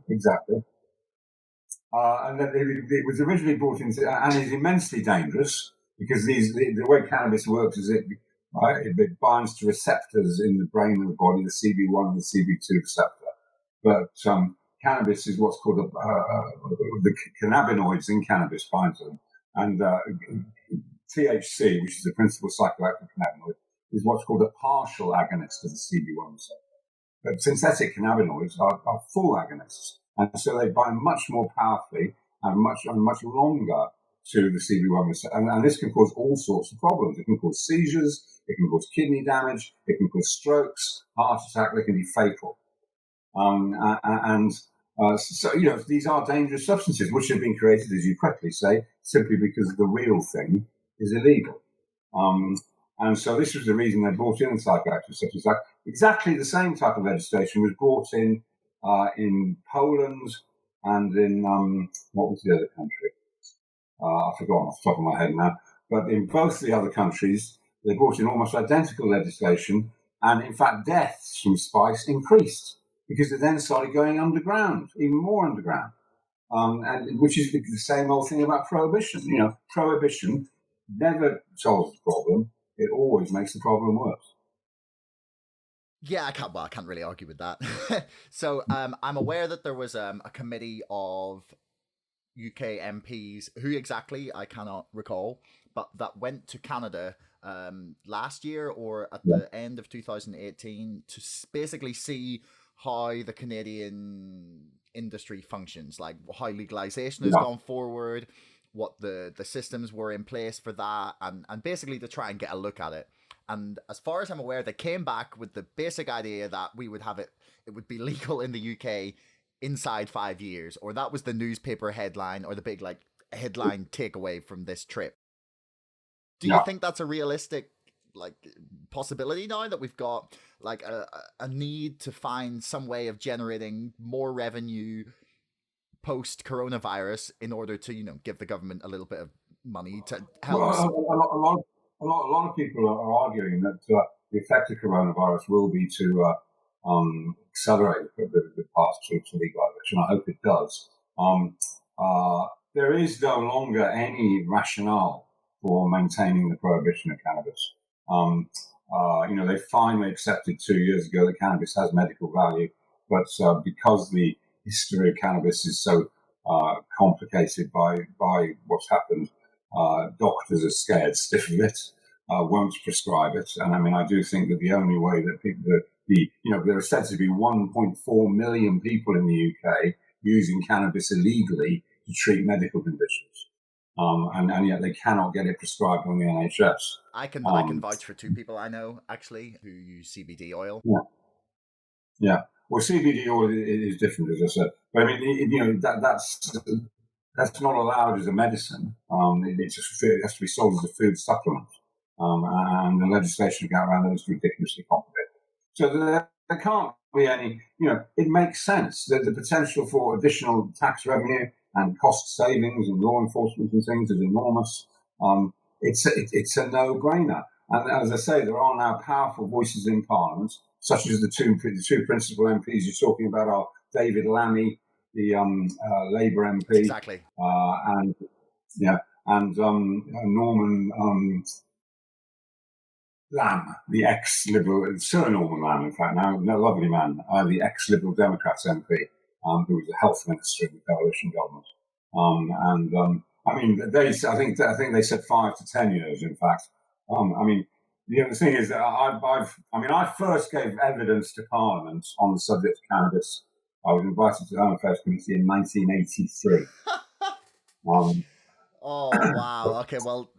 Exactly. And that it was originally brought into, and is immensely dangerous because the way cannabis works is it binds to receptors in the brain and the body, the CB1 and the CB2 receptor. But cannabis is what's called the cannabinoids in cannabis bind to them, and THC, which is the principal psychoactive cannabinoid, is what's called a partial agonist of the CB1 receptor. But synthetic cannabinoids are full agonists, and so they bind much more powerfully and much longer to the CB1 receptor. And this can cause all sorts of problems. It can cause seizures, it can cause kidney damage, it can cause strokes, heart attack, they can be fatal. So, these are dangerous substances which have been created, as you correctly say, simply because the real thing is illegal. And so this was the reason they brought in the Psychoactive Substances Act. Exactly the same type of legislation was brought in Poland and in, what was the other country? I've forgotten off the top of my head now. But in both the other countries, they brought in almost identical legislation. And in fact, deaths from spice increased because it then started going underground, even more underground. And which is the same old thing about prohibition. Prohibition never solves the problem. It always makes the problem worse.
Yeah, I can't really argue with that. So I'm aware that there was a committee of UK MPs, who exactly I cannot recall, but that went to Canada last year or at
Yeah,
the end of 2018 to basically see how the Canadian industry functions, like how legalization has
yeah,
gone forward, what the systems were in place for that, and basically to try and get a look at it. And as far as I'm aware, they came back with the basic idea that we would have it would be legal in the UK inside 5 years, or that was the newspaper headline or the big like headline takeaway from this trip. Do you
yeah.
think that's a realistic like possibility now that we've got like a need to find some way of generating more revenue post coronavirus in order to give the government a little bit of money to
Well,
help?
a lot of people are arguing that the effect of coronavirus will be to accelerate the path to legalization. I hope it does. Um, there is no longer any rationale for maintaining the prohibition of cannabis. They finally accepted 2 years ago that cannabis has medical value, but because the history of cannabis is so complicated by what's happened, doctors are scared stiff of it, won't prescribe it. And I mean, I do think that the only way that people, there are said to be 1.4 million people in the UK using cannabis illegally to treat medical conditions. And yet they cannot get it prescribed on the NHS.
I can vouch for two people I know actually who use CBD oil.
Yeah, yeah. Well, CBD oil is different, as I said. But I mean, that's not allowed as a medicine. It has to be sold as a food supplement. And the legislation around that is ridiculously complicated. So there can't be any, it makes sense that the potential for additional tax revenue and cost savings and law enforcement and things is enormous. It's a no-brainer. And as I say, there are now powerful voices in Parliament, such as the two principal MPs you're talking about are David Lammy, the Labour MP,
Exactly.
and yeah, and Norman Lamb, the ex-Liberal, Sir Norman Lamb, in fact, now a lovely man, the ex-Liberal Democrats MP, who was a health minister in the coalition government. I mean, I think they said 5 to 10 years. In fact, I mean, the other thing is that I first gave evidence to Parliament on the subject of cannabis. I was invited to the Home Affairs Committee in 1983.
Oh wow. Okay. Well,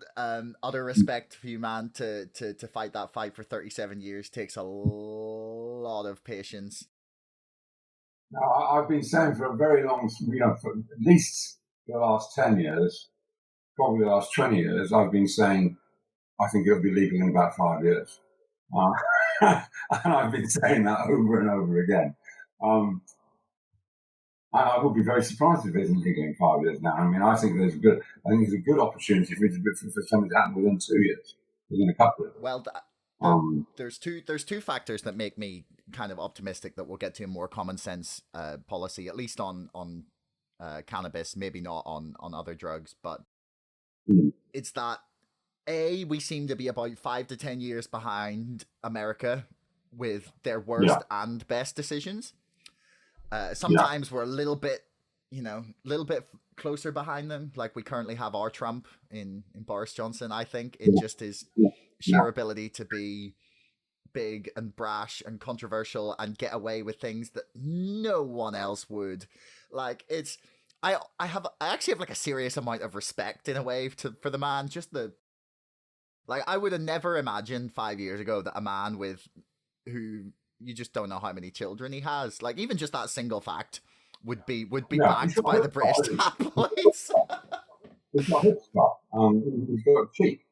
utter respect for you, man. To fight that fight for 37 years takes a lot of patience.
Now, I've been saying for a very long, for at least the last 10 years, probably the last 20 years, I've been saying I think it'll be legal in about 5 years. And I've been saying that over and over again. And I would be very surprised if it isn't legal in 5 years now. I mean, I think there's a good opportunity for something to happen within 2 years, within a couple of years.
Well,
Um,
there's two factors that make me kind of optimistic that we'll get to a more common sense policy, at least on cannabis, maybe not on other drugs, but it's that we seem to be about 5 to 10 years behind America with their worst
yeah,
and best decisions.
yeah,
Sometimes we're a little bit, closer behind them. Like we currently have our Trump in Boris Johnson. I think in
yeah,
just his
yeah,
sheer ability to be big and brash and controversial and get away with things that no one else would. Like it's, I actually have like a serious amount of respect in a way for the man. Just the like I would have never imagined 5 years ago that a man who you just don't know how many children he has. Like even just that single fact would be
yeah. He's
backed
got
by the British
chutzpah.
tabloids.
He's got chutzpah. He's got cheek,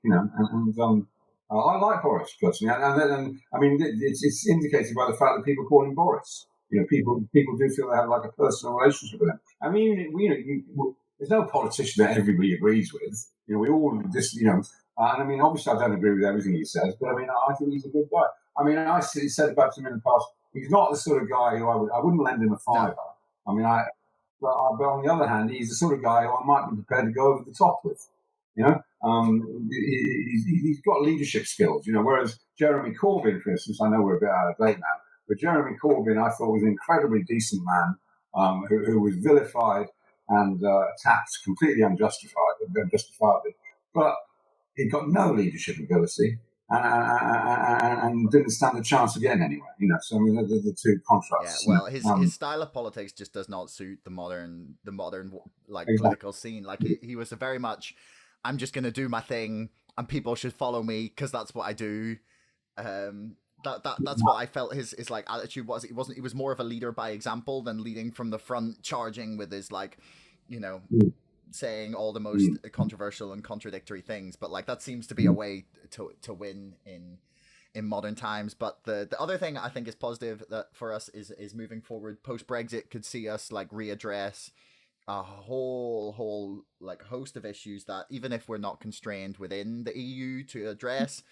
I like Boris personally, and I mean, it's indicated by the fact that people call him Boris. People do feel they have like a personal relationship with him. I mean, there's no politician that everybody agrees with. We all just, and I mean, obviously, I don't agree with everything he says, but I mean, I think he's a good guy. I mean, I said about him in the past, he's not the sort of guy who I wouldn't lend him a fiver.
No.
I mean, but on the other hand, he's the sort of guy who I might be prepared to go over the top with. You know, he's got leadership skills. You know, whereas Jeremy Corbyn, for instance, I know we're a bit out of date now, but Jeremy Corbyn, I thought, was an incredibly decent man who was vilified and attacked completely unjustifiably, but he got no leadership ability. And didn't stand a chance again anyway. You know, so I mean, the two contrasts.
Yeah, well, his style of politics just does not suit the modern like exactly. Political scene. Like he was a very much, I'm just gonna do my thing, and people should follow me because that's what I do. That's what I felt his like attitude was. He was more of a leader by example than leading from the front, charging with his like, you know. Saying all the most controversial and contradictory things, but like that seems to be a way to win in modern times. But the other thing I think is positive that for us is moving forward post Brexit could see us like readdress a whole like host of issues that even if we're not constrained within the EU to address,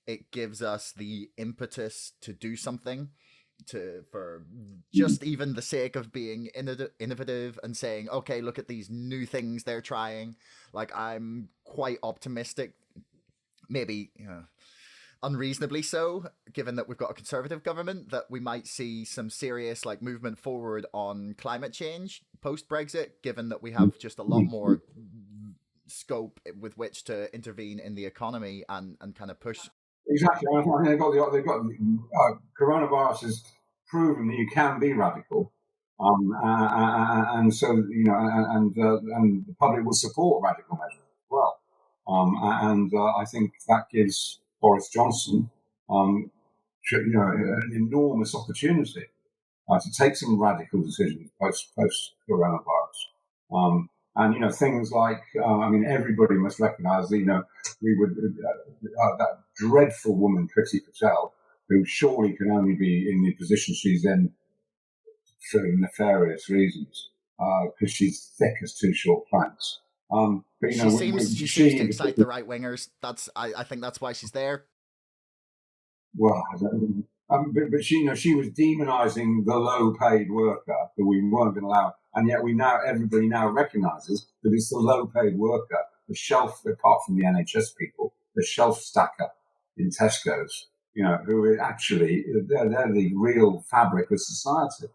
it gives us the impetus to do something. For just even the sake of being innovative and saying, okay, look at these new things they're trying. Like I'm quite optimistic, maybe unreasonably so, given that we've got a conservative government, that we might see some serious like movement forward on climate change post Brexit, given that we have just a lot more scope with which to intervene in the economy and kind of push.
Exactly. I think they've got coronavirus has proven that you can be radical, and so you know, and the public will support radical measures as well. I think that gives Boris Johnson, an enormous opportunity to take some radical decisions post coronavirus. And, you know, things like, everybody must recognize that, we would, that dreadful woman, Priti Patel, who surely can only be in the position she's in for nefarious reasons, because she's thick as two short planks. But,
she seems to excite the right wingers. I think that's why she's there.
Well, but she was demonising the low-paid worker that we weren't going to allow, and yet everybody now recognises that it's the low-paid worker, the shelf, apart from the NHS people, the shelf stacker in Tesco's, who actually they're the real fabric of society,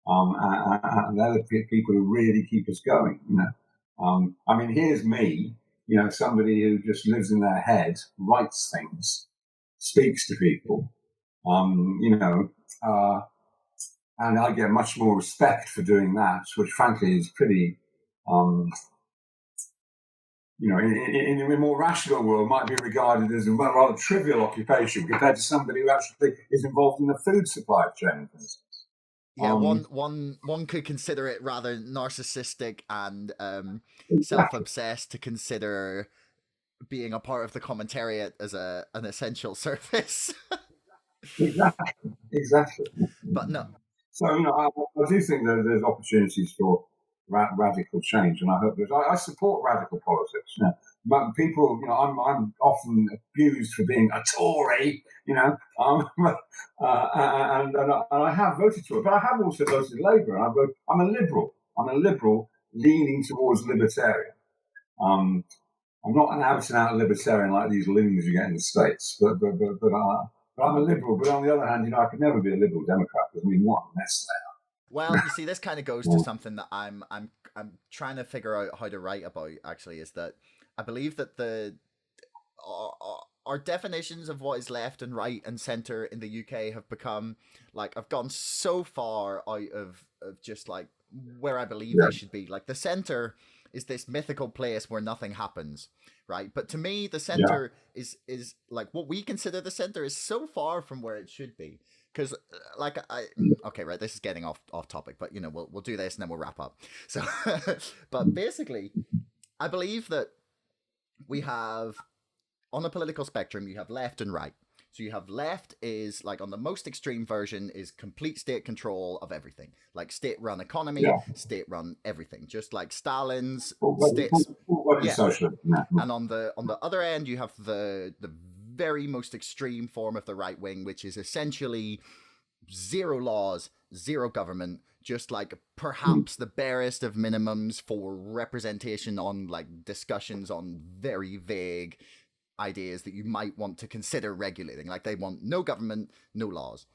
and they're the people who really keep us going. Here's me, somebody who just lives in their head, writes things, speaks to people. And I get much more respect for doing that, which frankly is pretty, in a more rational world might be regarded as a rather trivial occupation compared to somebody who actually is involved in the food supply chain, for instance.
Yeah, one could consider it rather narcissistic and self-obsessed to consider being a part of the commentariat as an essential service.
Exactly.
But no.
So, I do think that there's opportunities for radical change, and I hope I support radical politics. But people, I'm often abused for being a Tory, and I have voted for it, but I have also voted Labour. I'm a liberal. I'm a liberal leaning towards libertarian. I'm not an out-and-out libertarian like these loons you get in the States, but I'm a liberal. But on the other hand, I could never be a liberal Democrat because what a mess they are.
Well, you see, this kind of goes to something that I'm trying to figure out how to write about. Actually, is that I believe that our definitions of what is left and right and centre in the UK have become have gone so far out of just like where I believe they should be. Like the centre is this mythical place where nothing happens, right? But to me, the center is like what we consider the center is so far from where it should be. Because okay, right, this is getting off topic, but we'll do this and then we'll wrap up. So, but basically, I believe that we have on the political spectrum, you have left and right. So you have left is like on the most extreme version is complete state control of everything, like state-run economy, state-run everything, just like Stalin's states. And on the other end, you have the very most extreme form of the right wing, which is essentially zero laws zero government, just like perhaps the barest of minimums for representation on like discussions on very vague ideas that you might want to consider regulating. Like they want no government, no laws.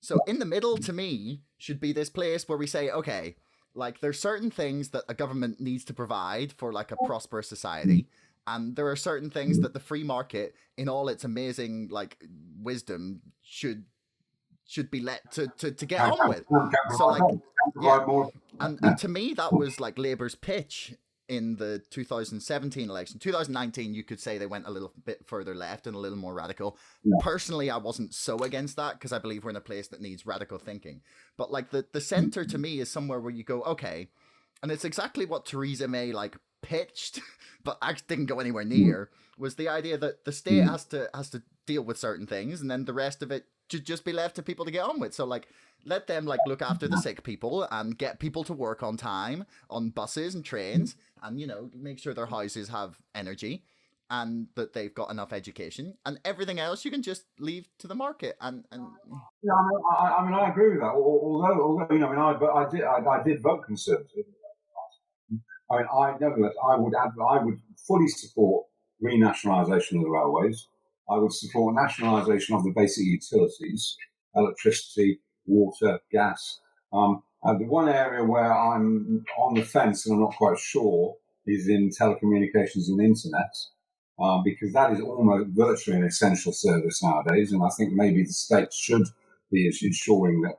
So in the middle, to me, should be this place where we say, okay, like there's certain things that a government needs to provide for like a prosperous society. And there are certain things that the free market, in all its amazing like wisdom, should be let to get on with. So like, yeah, and to me that was like Labour's pitch in the 2017 election. 2019, you could say they went a little bit further left and a little more radical. Yeah. Personally, I wasn't so against that because I believe we're in a place that needs radical thinking. But like the center to me is somewhere where you go, okay, and it's exactly what Theresa May like pitched, but actually didn't go anywhere near, was the idea that the state has to deal with certain things and then the rest of it should just be left to people to get on with. So like let them like look after the sick people and get people to work on time on buses and trains, and you know, make sure their houses have energy and that they've got enough education, and everything else you can just leave to the market. And
yeah, I mean I agree with that. Although you know, I did vote Conservative. I mean, nevertheless, I would fully support renationalisation of the railways. I would support nationalisation of the basic utilities, electricity, water, gas. The one area where I'm on the fence and I'm not quite sure is in telecommunications and internet, because that is almost virtually an essential service nowadays, and I think maybe the state should be ensuring that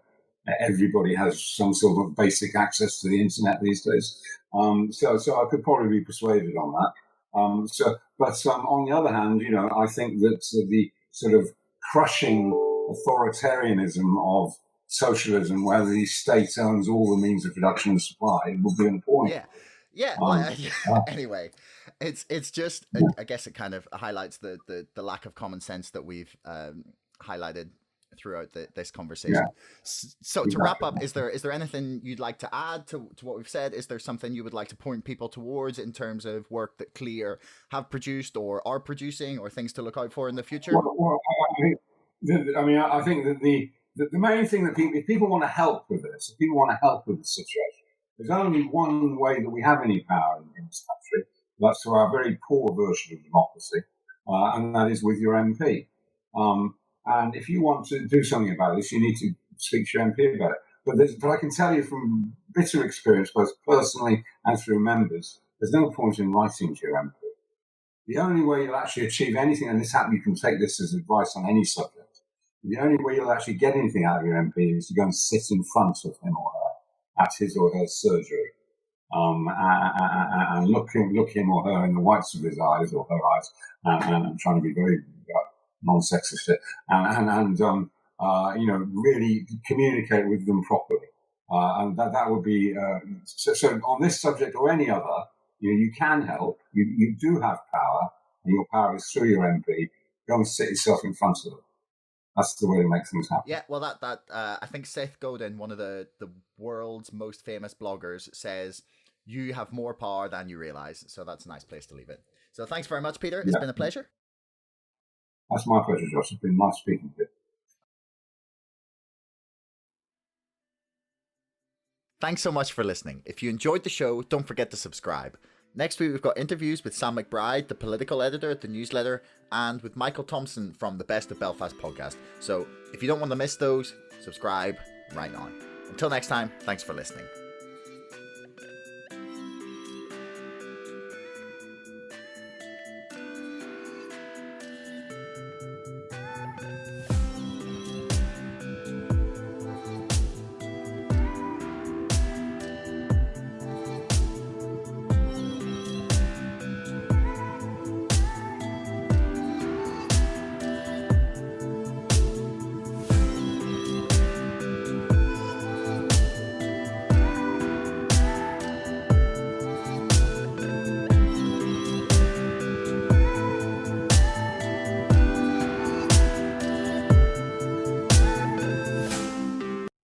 everybody has some sort of basic access to the internet these days. So I could probably be persuaded on that. But on the other hand, you know, I think that the sort of crushing authoritarianism of socialism, where the state owns all the means of production and supply, will be important.
Anyway, it's just I guess it kind of highlights the lack of common sense that we've highlighted throughout this conversation. Yeah. So to wrap up, is there anything you'd like to add to what we've said? Is there something you would like to point people towards in terms of work that Clear have produced or are producing, or things to look out for in the future?
I think that the main thing that if people want to help with this, if people want to help with this situation, there's only one way that we have any power in this country. That's through our very poor version of democracy, and that is with your MP. And if you want to do something about this, you need to speak to your MP about it. But I can tell you from bitter experience, both personally and through members, there's no point in writing to your MP. The only way you'll actually achieve anything, and you can take this as advice on any subject, the only way you'll actually get anything out of your MP is to go and sit in front of him or her at his or her surgery, and look him or her in the whites of his eyes or her eyes, and I'm trying to be very non-sexist, and you know, really communicate with them properly, and that would be so on this subject or any other. You know, you can help. You do have power, and your power is through your MP. Go and sit yourself in front of them. That's the way to make things happen.
Yeah, well, that I think Seth Godin, one of the world's most famous bloggers, says you have more power than you realize. So that's a nice place to leave it. So thanks very much, Peter. It's been a pleasure.
That's my pleasure, Josh. It's been nice speaking to you.
Thanks so much for listening. If you enjoyed the show, don't forget to subscribe. Next week, we've got interviews with Sam McBride, the political editor at the newsletter, and with Michael Thompson from the Best of Belfast podcast. So if you don't want to miss those, subscribe right now. Until next time, thanks for listening.